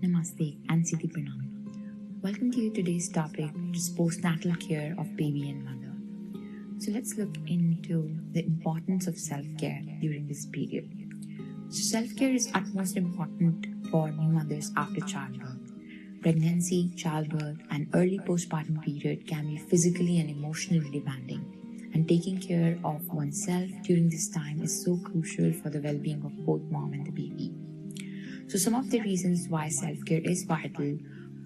Namaste and Siti Pranam. Welcome to today's topic, which is postnatal care of baby and mother. So let's look into the importance of self-care during this period. So self-care is utmost important for new mothers after childbirth. Pregnancy, childbirth, and early postpartum period can be physically and emotionally demanding, and taking care of oneself during this time is so crucial for the well-being of both mom and the baby. So some of the reasons why self-care is vital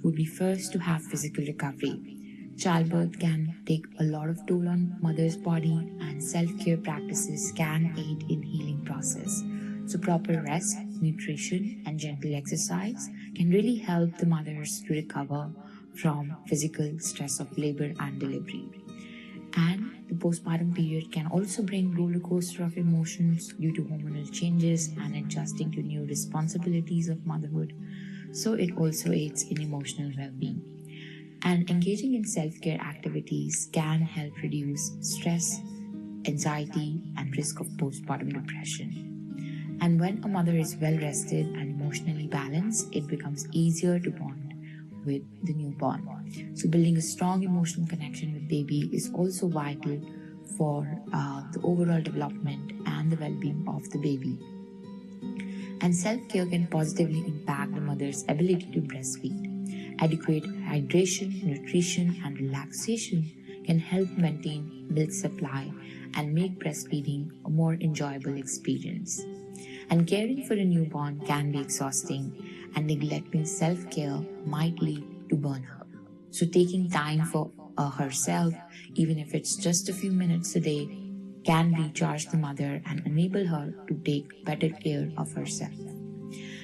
would be first to have physical recovery. Childbirth can take a lot of toll on mother's body, and self-care practices can aid in healing process. So proper rest, nutrition, and gentle exercise can really help the mothers to recover from physical stress of labor and delivery. And the postpartum period can also bring roller coaster of emotions due to hormonal changes and adjusting to new responsibilities of motherhood. So it also aids in emotional well-being. And engaging in self-care activities can help reduce stress, anxiety, and risk of postpartum depression. And when a mother is well rested and emotionally balanced, it becomes easier to bond with the newborn. So building a strong emotional connection with baby is also vital for the overall development and the well-being of the baby. And self-care can positively impact the mother's ability to breastfeed. Adequate hydration, nutrition, and relaxation can help maintain milk supply and make breastfeeding a more enjoyable experience. And caring for a newborn can be exhausting, and neglecting self-care might lead to burnout. So taking time for herself, even if it's just a few minutes a day, can recharge the mother and enable her to take better care of herself.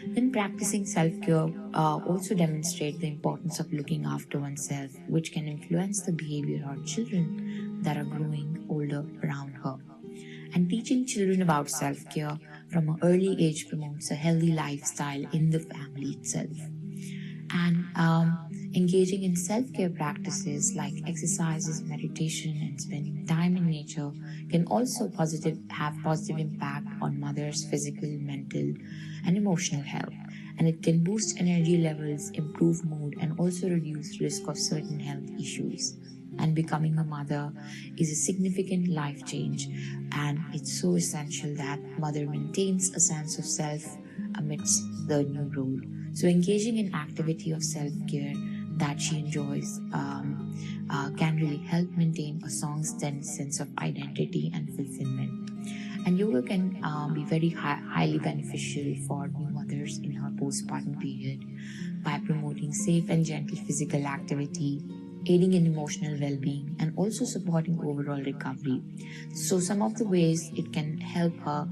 Then practicing self-care also demonstrates the importance of looking after oneself, which can influence the behavior of children that are growing older around her. And teaching children about self-care from an early age promotes a healthy lifestyle in the family itself. And engaging in self-care practices like exercises, meditation, and spending time in nature can also have positive impact on mother's physical, mental, and emotional health. And it can boost energy levels, improve mood, and also reduce risk of certain health issues. And becoming a mother is a significant life change, and it's so essential that mother maintains a sense of self amidst the new role. So engaging in activity of self-care that she enjoys can really help maintain a strong sense of identity and fulfillment. And yoga can be very highly beneficial for new mothers in her postpartum period by promoting safe and gentle physical activity, aiding in emotional well-being, and also supporting overall recovery. So some of the ways it can help her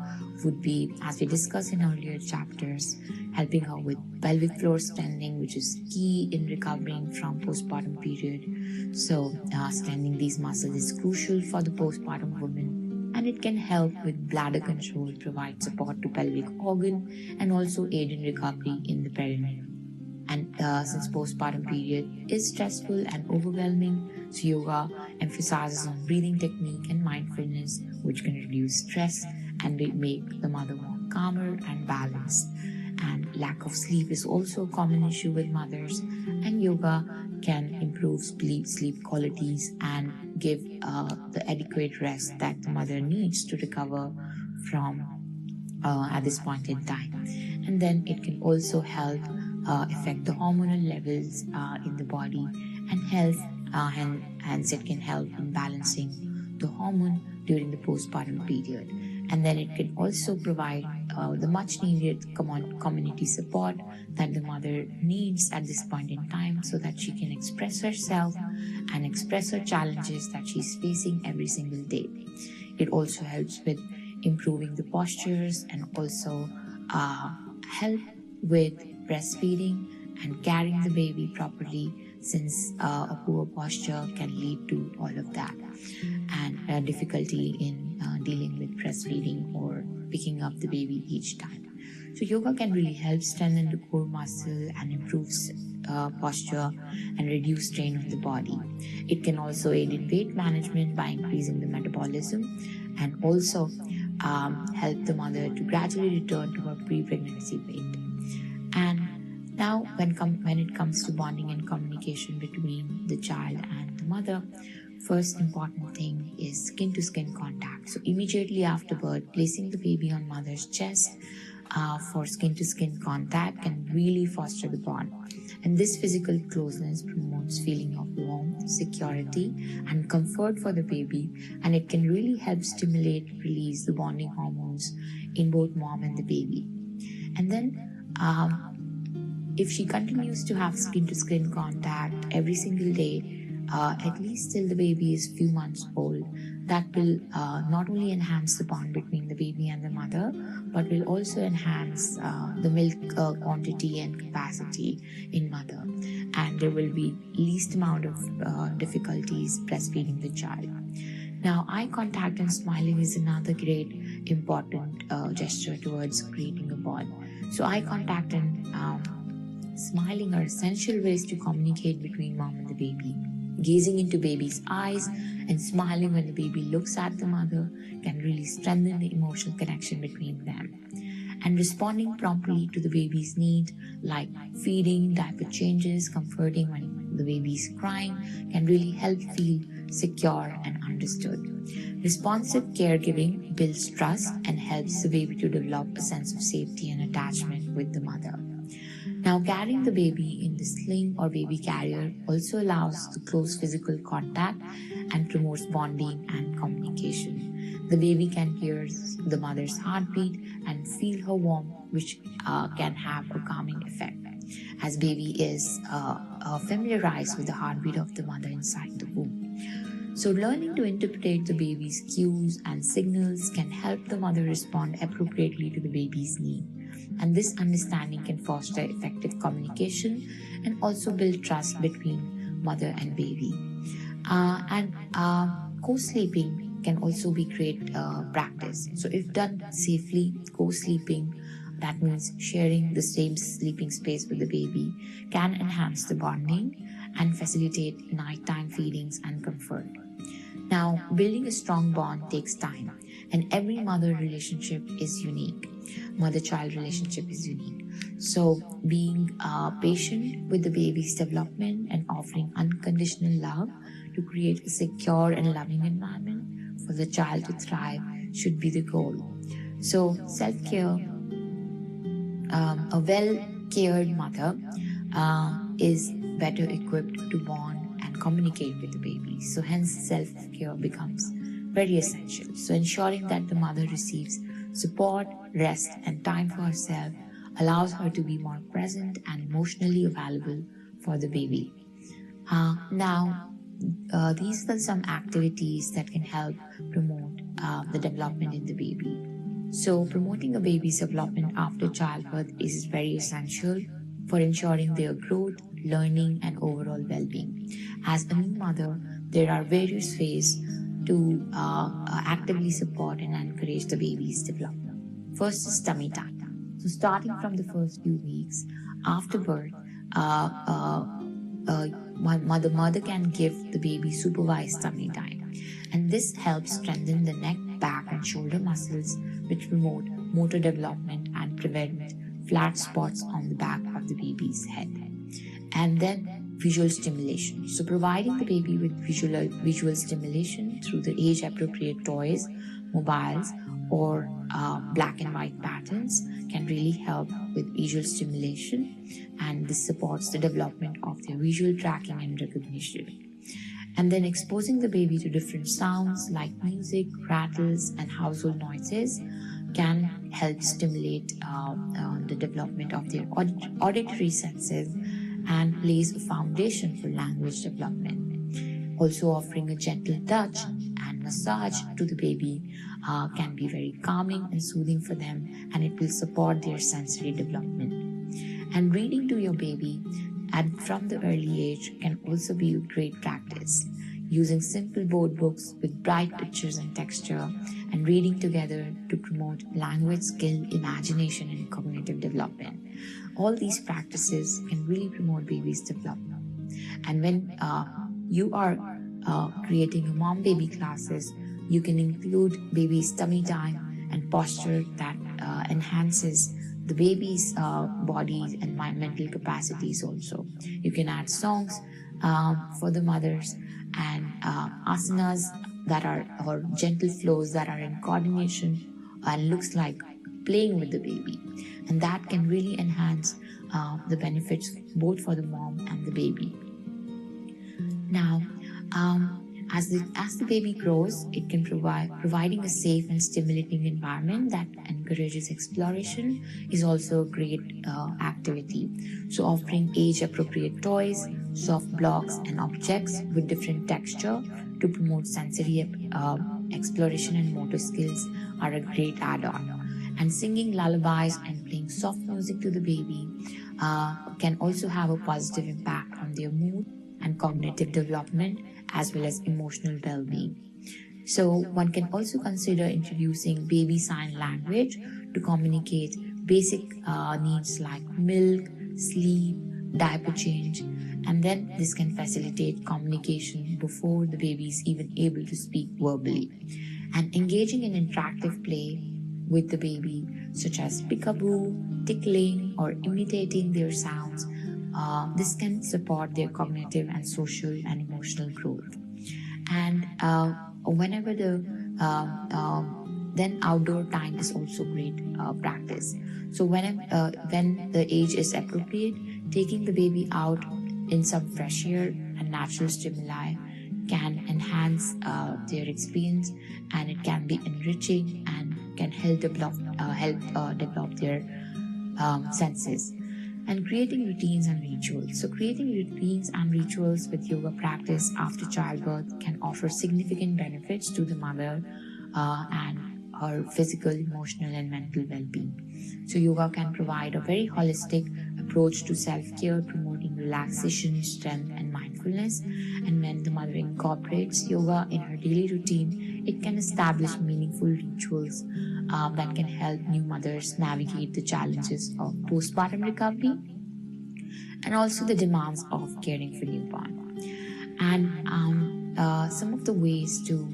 would be, as we discussed in earlier chapters, helping her with pelvic floor strengthening, which is key in recovering from postpartum period. So strengthening these muscles is crucial for the postpartum woman, and it can help with bladder control, provide support to pelvic organ, and also aid in recovery in the perineum. And since postpartum period is stressful and overwhelming, so yoga emphasizes on breathing technique and mindfulness, which can reduce stress and make the mother more calmer and balanced. And lack of sleep is also a common issue with mothers, and yoga can improve sleep qualities and give the adequate rest that the mother needs to recover from at this point in time. And then it can also help affect the hormonal levels in the body and hence it can help in balancing the hormone during the postpartum period. And then it can also provide the much needed community support that the mother needs at this point in time, so that she can express herself and express her challenges that she's facing every single day. It also helps with improving the postures and also help with breastfeeding and carrying the baby properly, since a poor posture can lead to all of that, and difficulty in dealing with breastfeeding or picking up the baby each time. So yoga can really help strengthen the core muscle and improve posture and reduce strain on the body. It can also aid in weight management by increasing the metabolism, and also help the mother to gradually return to her pre-pregnancy weight. And Now, when it comes to bonding and communication between the child and the mother, first important thing is skin-to-skin contact. So immediately after birth, placing the baby on mother's chest for skin-to-skin contact can really foster the bond. And this physical closeness promotes feeling of warmth, security, and comfort for the baby, and it can really help stimulate, release the bonding hormones in both mom and the baby. And then if she continues to have skin-to-skin contact every single day, at least till the baby is few months old, that will not only enhance the bond between the baby and the mother, but will also enhance the milk quantity and capacity in mother, and there will be least amount of difficulties breastfeeding the child. Now, eye contact and smiling is another great important gesture towards creating a bond. So eye contact and smiling are essential ways to communicate between mom and the baby. Gazing into baby's eyes and smiling when the baby looks at the mother can really strengthen the emotional connection between them. And responding promptly to the baby's need, like feeding, diaper changes, comforting when the baby is crying, can really help feel secure and understood. Responsive caregiving builds trust and helps the baby to develop a sense of safety and attachment with the mother. Now, carrying the baby in the sling or baby carrier also allows the close physical contact and promotes bonding and communication. The baby can hear the mother's heartbeat and feel her warmth, which can have a calming effect, as baby is familiarized with the heartbeat of the mother inside the womb. So learning to interpret the baby's cues and signals can help the mother respond appropriately to the baby's need. And this understanding can foster effective communication and also build trust between mother and baby. Co-sleeping can also be great practice. So if done safely, co-sleeping, that means sharing the same sleeping space with the baby, can enhance the bonding and facilitate nighttime feedings and comfort. Now, building a strong bond takes time, and every mother relationship is unique. Mother-child relationship is unique. So being patient with the baby's development and offering unconditional love to create a secure and loving environment for the child to thrive should be the goal. So self-care, a well-cared mother is better equipped to bond and communicate with the baby. So hence self-care becomes very essential. So ensuring that the mother receives support, rest, and time for herself allows her to be more present and emotionally available for the baby. These are some activities that can help promote the development in the baby. So promoting a baby's development after childbirth is very essential for ensuring their growth, learning, and overall well-being. As a new mother, there are various ways to actively support and encourage the baby's development. First is tummy time. So starting from the first few weeks after birth, the mother can give the baby supervised tummy time, and this helps strengthen the neck, back, and shoulder muscles, which promote motor development and prevent flat spots on the back of the baby's head. And then visual stimulation. So providing the baby with visual stimulation through the age-appropriate toys, mobiles, or black and white patterns can really help with visual stimulation, and this supports the development of their visual tracking and recognition. And then exposing the baby to different sounds like music, rattles, and household noises can help stimulate the development of their auditory senses and lays a foundation for language development. Also, offering a gentle touch and massage to the baby can be very calming and soothing for them, and it will support their sensory development. And reading to your baby from the early age can also be a great practice. Using simple board books with bright pictures and texture and reading together to promote language skill, imagination, and cognitive development. All these practices can really promote baby's development. And when you are creating a mom-baby classes, you can include baby's tummy time and posture that enhances the baby's body and mental capacities also. You can add songs for the mothers and asanas that are, or gentle flows that are in coordination and looks like playing with the baby, and that can really enhance the benefits both for the mom and the baby. Now, as the baby grows, it can providing a safe and stimulating environment that encourages exploration is also a great activity. So offering age-appropriate toys, soft blocks and objects with different texture to promote sensory exploration and motor skills are a great add-on. And singing lullabies and playing soft music to the baby can also have a positive impact on their mood and cognitive development as well as emotional well-being. So one can also consider introducing baby sign language to communicate basic needs like milk, sleep, diaper change, and then this can facilitate communication before the baby is even able to speak verbally. And engaging in interactive play with the baby, such as peekaboo, tickling, or imitating their sounds, this can support their cognitive and social and emotional growth. And whenever then outdoor time is also great practice. So when the age is appropriate, taking the baby out in some fresh air and natural stimuli can enhance their experience, and it can be enriching and can help develop their senses. And creating routines and rituals. So creating routines and rituals with yoga practice after childbirth can offer significant benefits to the mother and her physical, emotional, and mental well-being. So yoga can provide a very holistic approach to self-care, promoting relaxation, strength, and mindfulness. And when the mother incorporates yoga in her daily routine, it can establish meaningful rituals that can help new mothers navigate the challenges of postpartum recovery and also the demands of caring for newborn. And some of the ways to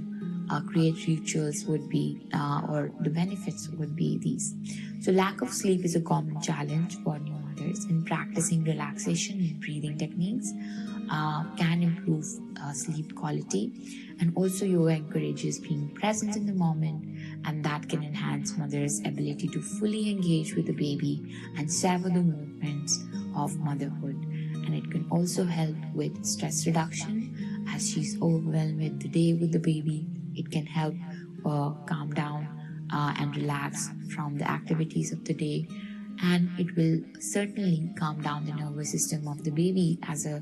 create rituals would be, or the benefits would be these. So lack of sleep is a common challenge for new mothers, and practicing relaxation and breathing techniques can improve sleep quality. And also yoga encourages being present in the moment, and that can enhance mother's ability to fully engage with the baby and savor the movements of motherhood. And it can also help with stress reduction as she's overwhelmed with the day with the baby. It can help calm down and relax from the activities of the day, and it will certainly calm down the nervous system of the baby as a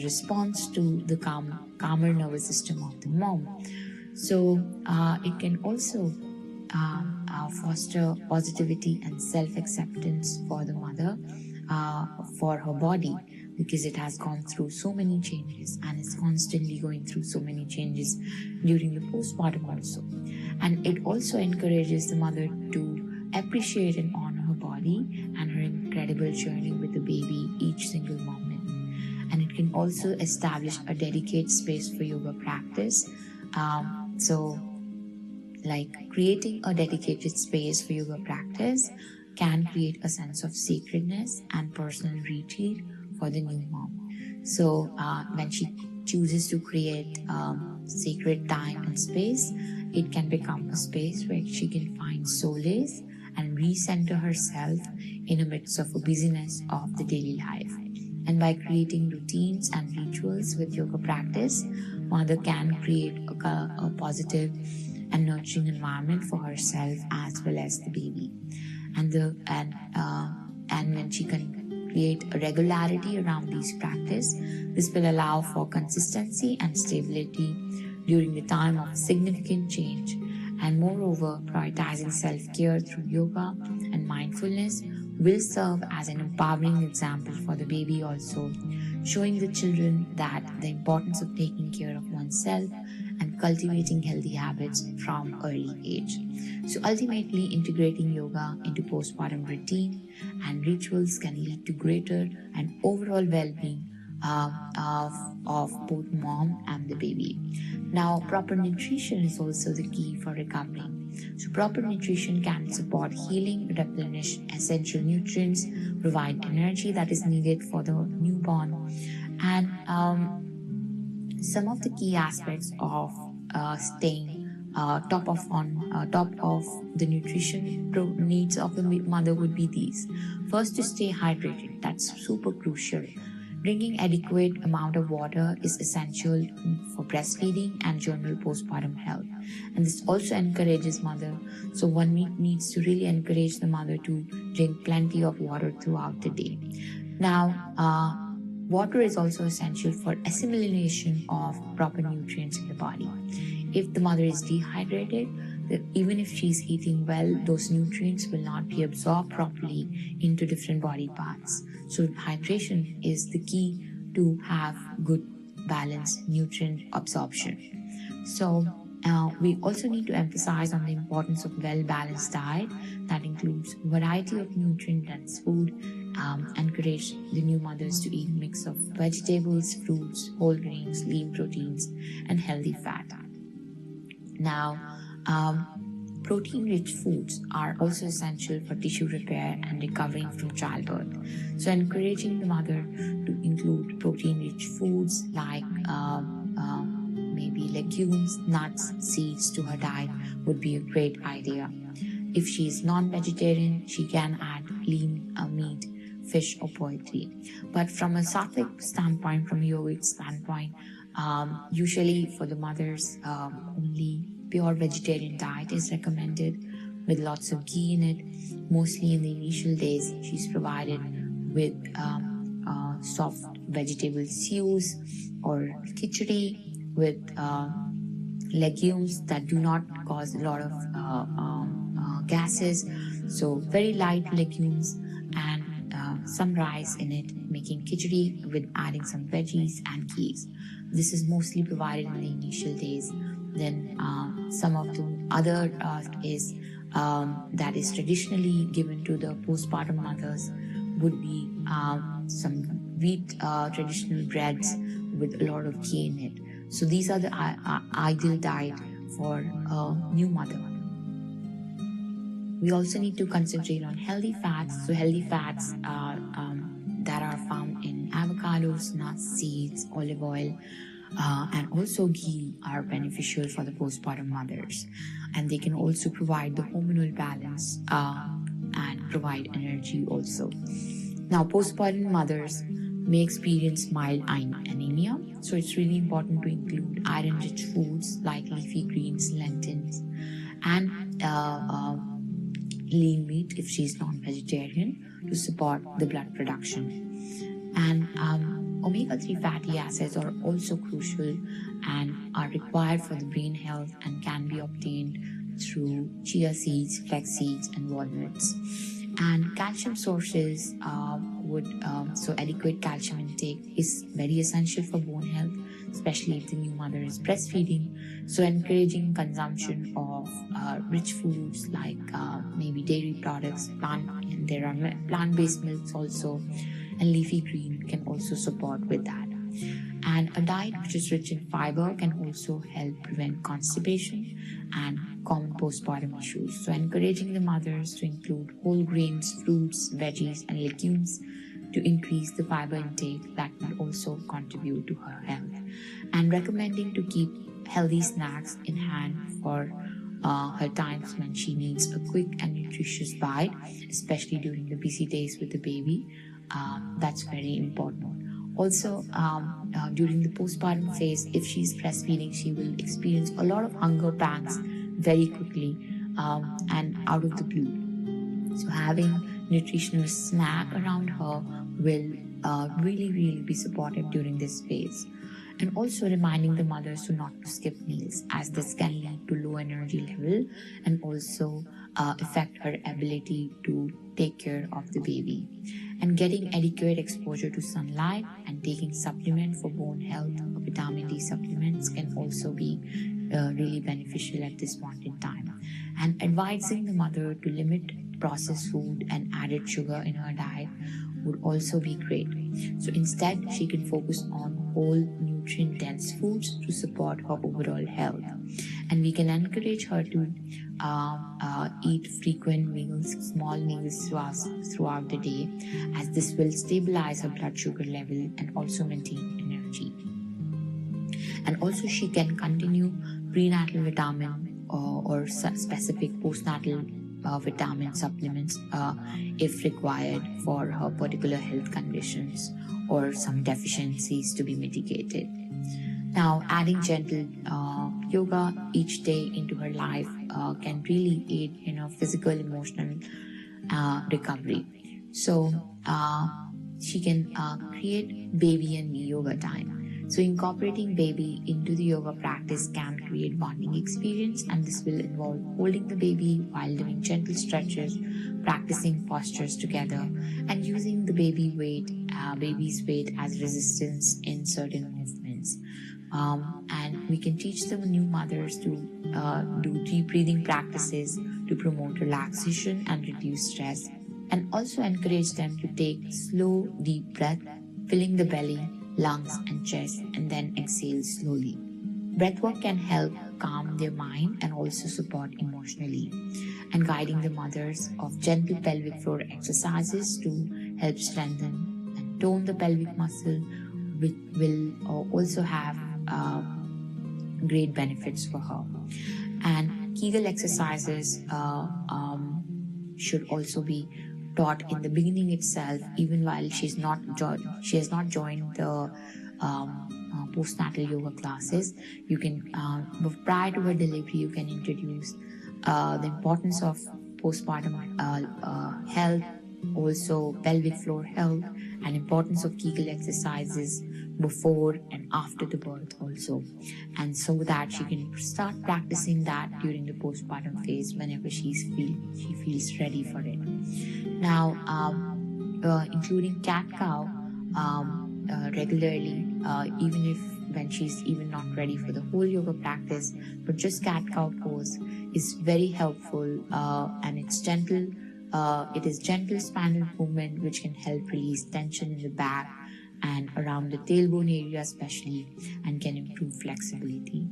response to the calmer nervous system of the mom. So it can also foster positivity and self-acceptance for the mother, for her body, because it has gone through so many changes and is constantly going through so many changes during the postpartum also. And it also encourages the mother to appreciate and honor her body and her incredible journey with the baby each single moment. And it can also establish a dedicated space for yoga practice. So like creating a dedicated space for yoga practice can create a sense of sacredness and personal retreat for the new mom. So when she chooses to create sacred time and space, it can become a space where she can find solace and recenter herself in the midst of a busyness of the daily life. And by creating routines and rituals with yoga practice, mother can create a positive and nurturing environment for herself as well as the baby. And when she can create a regularity around these practice, this will allow for consistency and stability during the time of significant change. And moreover, prioritizing self-care through yoga and mindfulness will serve as an empowering example for the baby also, showing the children that the importance of taking care of oneself and cultivating healthy habits from early age. So ultimately, integrating yoga into postpartum routine and rituals can lead to greater and overall well-being of both mom and the baby. Now, proper nutrition is also the key for recovering. So proper nutrition can support healing, replenish essential nutrients, provide energy that is needed for the newborn. And some of the key aspects of staying top of the nutrition needs of the mother would be these. First, to stay hydrated. That's super crucial. Drinking adequate amount of water is essential for breastfeeding and general postpartum health. And this also encourages mother. So one needs to really encourage the mother to drink plenty of water throughout the day. Now, water is also essential for assimilation of proper nutrients in the body. If the mother is dehydrated, even if she's eating well, those nutrients will not be absorbed properly into different body parts. So hydration is the key to have good balanced nutrient absorption. So we also need to emphasize on the importance of well-balanced diet that includes variety of nutrient-dense food. Encourage the new mothers to eat a mix of vegetables, fruits, whole grains, lean proteins, and healthy fat. Now, protein-rich foods are also essential for tissue repair and recovering from childbirth. So encouraging the mother to include protein-rich foods like maybe legumes, nuts, seeds to her diet would be a great idea. If she is non-vegetarian, she can add lean meat, fish or poultry. But from a sattvic standpoint, from a yogic standpoint, usually for the mothers, only pure vegetarian diet is recommended with lots of ghee in it. Mostly in the initial days, she's provided with soft vegetable stews or khichdi with legumes that do not cause a lot of gases. So very light legumes and some rice in it, making khichdi with adding some veggies and ghee. This is mostly provided in the initial days. Then some of the other that is traditionally given to the postpartum mothers would be some wheat traditional breads with a lot of ghee in it. So these are the ideal diet for a new mother. We also need to concentrate on healthy fats. So healthy fats that are found in avocados, nuts, seeds, olive oil, and also ghee are beneficial for the postpartum mothers. And they can also provide the hormonal balance and provide energy also. Now, postpartum mothers may experience mild anemia. So it's really important to include iron-rich foods like leafy greens, lentils, and lean meat if she's non-vegetarian to support the blood production. And omega-3 fatty acids are also crucial and are required for the brain health and can be obtained through chia seeds, flax seeds, and walnuts. And calcium sources so adequate calcium intake is very essential for bone health, especially if the new mother is breastfeeding. So encouraging consumption of rich foods like maybe dairy products, and there are plant-based milks also, and leafy green can also support with that. And a diet which is rich in fiber can also help prevent constipation and common postpartum issues. So encouraging the mothers to include whole grains, fruits, veggies, and legumes to increase the fiber intake that will also contribute to her health. And recommending to keep healthy snacks in hand for her times when she needs a quick and nutritious bite, especially during the busy days with the baby. That's very important. Also, during the postpartum phase, if she's breastfeeding, she will experience a lot of hunger pangs very quickly and out of the blue. So having nutritional snack around her will really be supportive during this phase. And also reminding the mothers to not to skip meals, as this can lead to low energy level and also affect her ability to take care of the baby. And getting adequate exposure to sunlight and taking supplement for bone health, vitamin D supplements can also be really beneficial at this point in time. And advising the mother to limit processed food and added sugar in her diet would also be great. So instead, she can focus on whole nutrient-dense foods to support her overall health. And we can encourage her to eat frequent meals, small meals throughout the day, as this will stabilize her blood sugar level and also maintain energy. And also she can continue prenatal vitamin or specific postnatal vitamin supplements if required for her particular health conditions or some deficiencies to be mitigated. Now, adding gentle yoga each day into her life can really aid in her physical, emotional recovery. So she can create baby and me yoga time. So incorporating baby into the yoga practice can create bonding experience, and this will involve holding the baby while doing gentle stretches, practicing postures together, and using the baby's weight as resistance in certain movements. And we can teach the new mothers to do deep breathing practices to promote relaxation and reduce stress, and also encourage them to take slow, deep breath, filling the belly, lungs, and chest, and then exhale slowly. Breathwork can help calm their mind and also support emotionally, and guiding the mothers of gentle pelvic floor exercises to help strengthen and tone the pelvic muscle, which will also have great benefits for her. And Kegel exercises should also be taught in the beginning itself, even while she has not joined the postnatal yoga classes. You can prior to her delivery, you can introduce the importance of postpartum health, also pelvic floor health, and importance of Kegel exercises before and after the birth also, and so that she can start practicing that during the postpartum phase whenever she feels ready for it. Now, including cat-cow regularly, even if when she's even not ready for the whole yoga practice, but just cat-cow pose is very helpful, and it's gentle. It is gentle spinal movement which can help release tension in the back and around the tailbone area especially, and can improve flexibility.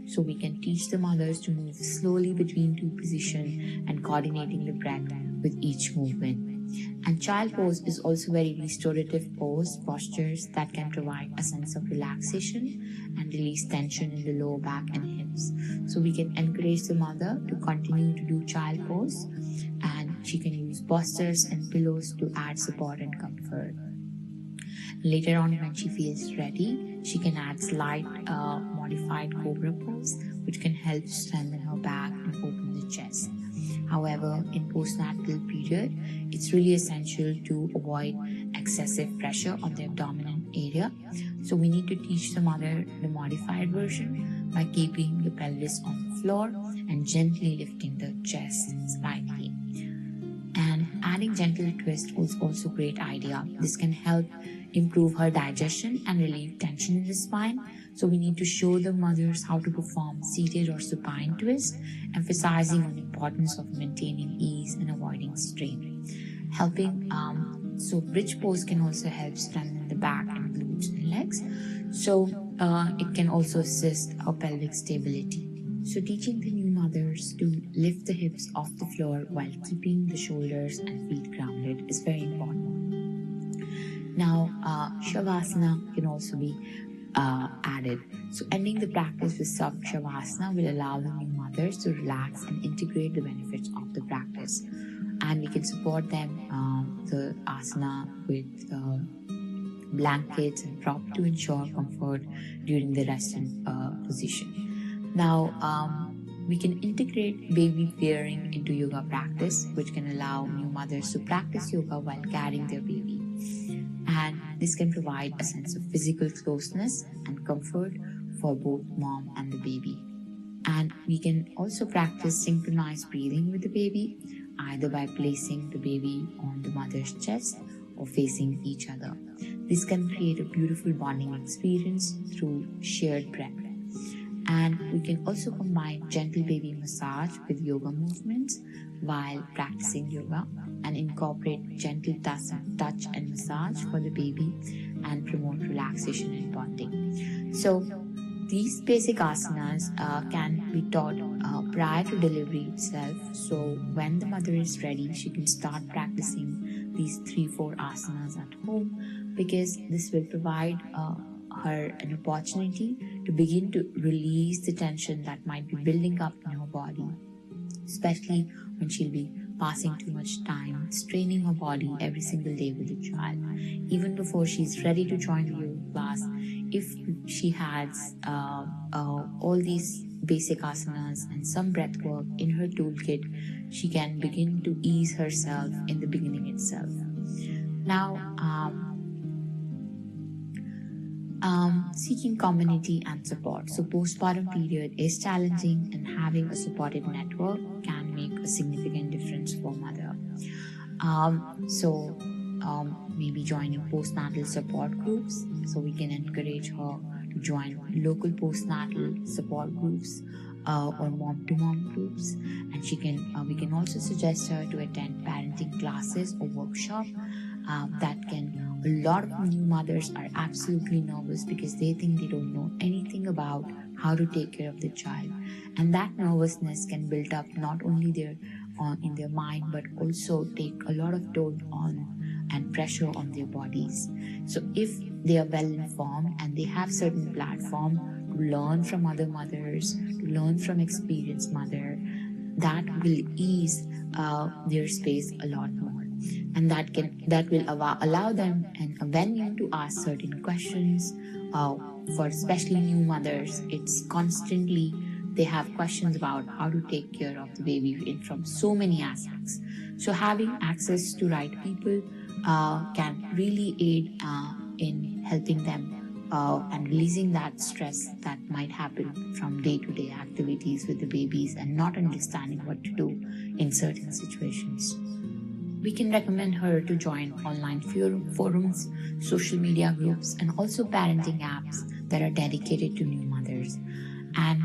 So we can teach the mothers to move slowly between two positions and coordinating the breath with each movement. And child pose is also very restorative postures that can provide a sense of relaxation and release tension in the lower back and hips. So we can encourage the mother to continue to do child pose, and she can use bolsters and pillows to add support and comfort. Later on, when she feels ready, she can add slight modified cobra pose, which can help strengthen her back and open the chest. However, in postnatal period, it's really essential to avoid excessive pressure on the abdominal area. So we need to teach the mother the modified version by keeping the pelvis on the floor and gently lifting the chest slightly. And adding gentle twist was also a great idea. This can help improve her digestion and relieve tension in the spine. So we need to show the mothers how to perform seated or supine twist, emphasizing on the importance of maintaining ease and avoiding strain. So bridge pose can also help strengthen the back and glutes and legs. So it can also assist our pelvic stability. So teaching the new mothers to lift the hips off the floor while keeping the shoulders and feet grounded is very important. Now, Shavasana can also be added. So ending the practice with Shavasana will allow the new mothers to relax and integrate the benefits of the practice. And we can support them, the asana, with blankets and prop to ensure comfort during the resting position. Now, we can integrate baby bearing into yoga practice, which can allow new mothers to practice yoga while carrying their baby. And this can provide a sense of physical closeness and comfort for both mom and the baby. And we can also practice synchronized breathing with the baby, either by placing the baby on the mother's chest or facing each other. This can create a beautiful bonding experience through shared breath. And we can also combine gentle baby massage with yoga movements while practicing yoga. and incorporate gentle touch and massage for the baby and promote relaxation and bonding. So these basic asanas can be taught prior to delivery itself. So when the mother is ready, she can start practicing these 3-4 asanas at home, because this will provide her an opportunity to begin to release the tension that might be building up in her body, especially when she'll be passing too much time straining her body every single day with the child. Even before she's ready to join the yoga class, if she has all these basic asanas and some breath work in her toolkit, she can begin to ease herself in the beginning itself. Now, seeking community and support. So postpartum period is challenging, and having a supportive network can make a significant difference for mother. Maybe joining postnatal support groups. So we can encourage her to join local postnatal support groups or mom-to-mom groups, and we can also suggest her to attend parenting classes or workshop a lot of new mothers are absolutely nervous because they think they don't know anything about how to take care of the child, and that nervousness can build up not only in their mind but also take a lot of toll on and pressure on their bodies. So if they are well informed and they have certain platform to learn from other mothers, to learn from experienced mother, that will ease their space a lot more, and that will allow them a venue to ask certain questions. For especially new mothers, it's constantly they have questions about how to take care of the baby from so many aspects. So having access to right people can really aid in helping them and releasing that stress that might happen from day-to-day activities with the babies and not understanding what to do in certain situations. We can recommend her to join online forums, social media groups, and also parenting apps that are dedicated to new mothers. And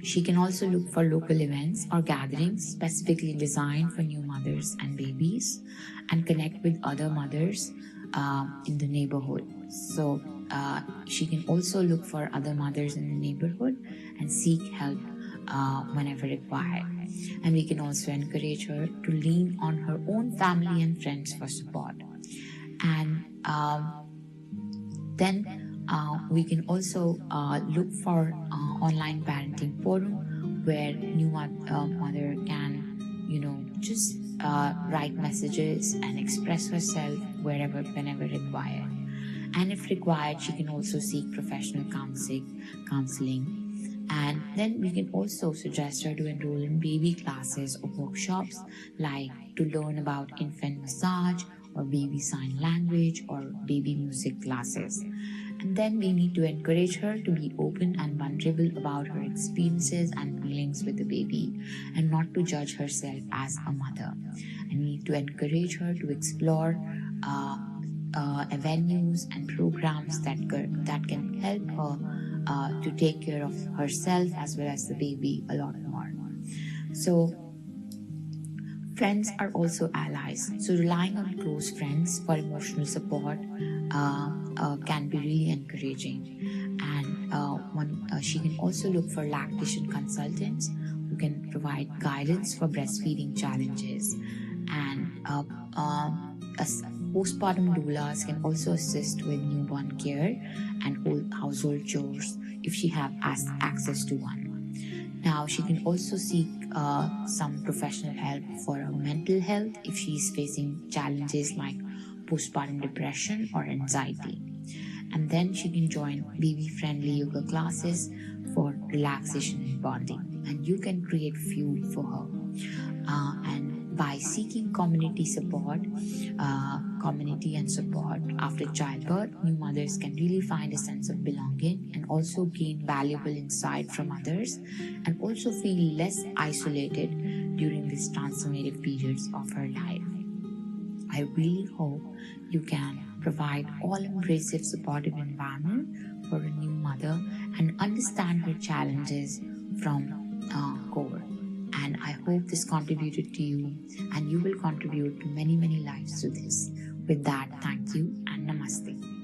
she can also look for local events or gatherings specifically designed for new mothers and babies, and connect with other mothers in the neighborhood. So she can also look for other mothers in the neighborhood and seek help whenever required. And we can also encourage her to lean on her own family and friends for support. And then we can also look for online parenting forum where new mother can, just write messages and express herself whenever required. And if required, she can also seek professional counseling. And then we can also suggest her to enroll in baby classes or workshops, like to learn about infant massage or baby sign language or baby music classes. And then we need to encourage her to be open and vulnerable about her experiences and feelings with the baby, and not to judge herself as a mother. And we need to encourage her to explore avenues and programs that can help her to take care of herself as well as the baby a lot more. So friends are also allies. So relying on close friends for emotional support can be really encouraging. And she can also look for lactation consultants who can provide guidance for breastfeeding challenges. And postpartum doulas can also assist with newborn care and household chores if she has access to one. Now, she can also seek some professional help for her mental health if she is facing challenges like postpartum depression or anxiety. And then she can join baby-friendly yoga classes for relaxation and bonding. And you can create fuel for her. And by seeking community and support after childbirth, new mothers can really find a sense of belonging and also gain valuable insight from others, and also feel less isolated during these transformative periods of her life. I really hope you can provide all-embracive supportive environment for a new mother and understand her challenges from core. And I hope this contributed to you, and you will contribute to many, many lives through this. With that, thank you and namaste.